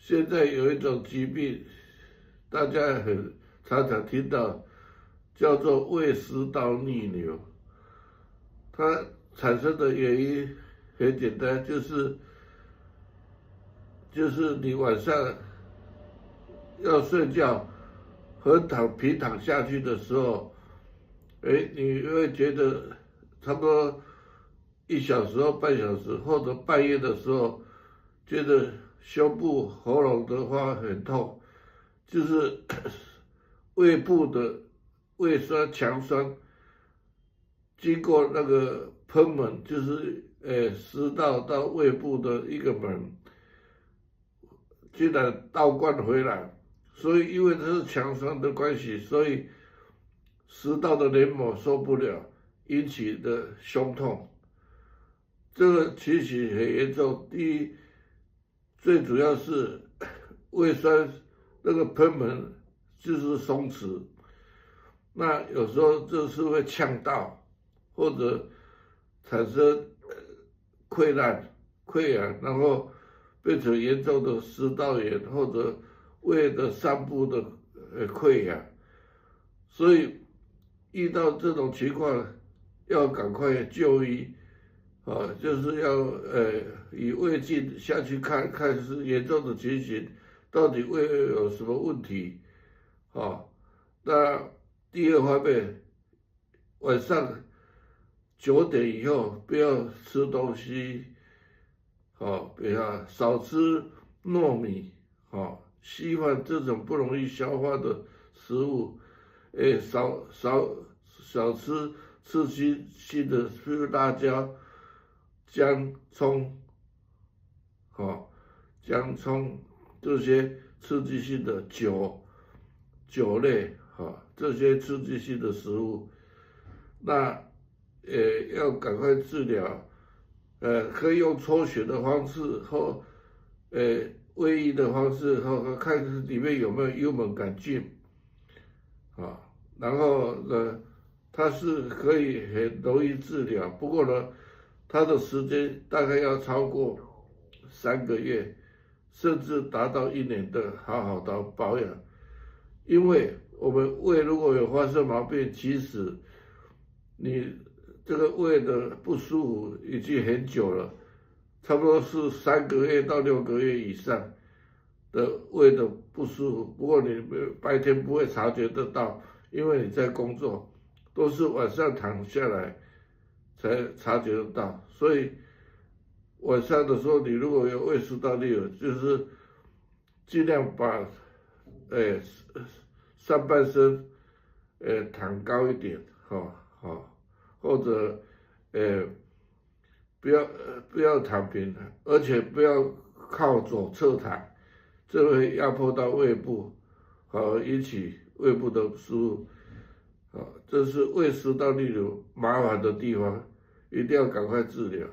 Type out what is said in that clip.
现在有一种疾病，大家常常听到，叫做胃食道逆流。它产生的原因很简单，就是你晚上要睡觉，平躺下去的时候，你会觉得差不多1小时或半小时，或者半夜的时候，觉得胸部、喉咙的话很痛，就是胃部的胃酸、强酸经过那个贲门，就是食道到胃部的一个门，居然倒灌回来。所以因为这是强酸的关系，所以食道的黏膜受不了，引起的胸痛。这个其实很严重。第一，最主要是胃酸那个贲门就是松弛，那有时候就是会呛到，或者产生溃疡，然后变成严重的食道炎或者胃的上部的溃疡。所以遇到这种情况，要赶快就医就是要以胃镜下去看看是严重的情形，到底胃有什么问题那第二方面，晚上9点以后不要吃东西，不要少吃糯米，稀饭这种不容易消化的食物，少吃刺激性的，比如辣椒、姜、葱，姜、葱这些刺激性的酒类，这些刺激性的食物，那要赶快治疗，可以用抽血的方式或胃液的方式，看里面有没有幽门杆菌，然后呢，它是可以很容易治疗，不过呢，它的时间大概要超过3个月，甚至达到1年的好的保养。因为我们胃如果有发生毛病，其实你这个胃的不舒服已经很久了，差不多是3个月到6个月以上的胃的不舒服。不过你白天不会察觉得到，因为你在工作，都是晚上躺下来才察觉得到。所以晚上的时候，你如果有胃食道逆流，就是尽量把上半身躺高一点，或者不要躺平，而且不要靠左侧躺，这会压迫到胃部，引起胃部的不舒服，这是胃食道逆流麻烦的地方，一定要赶快治疗。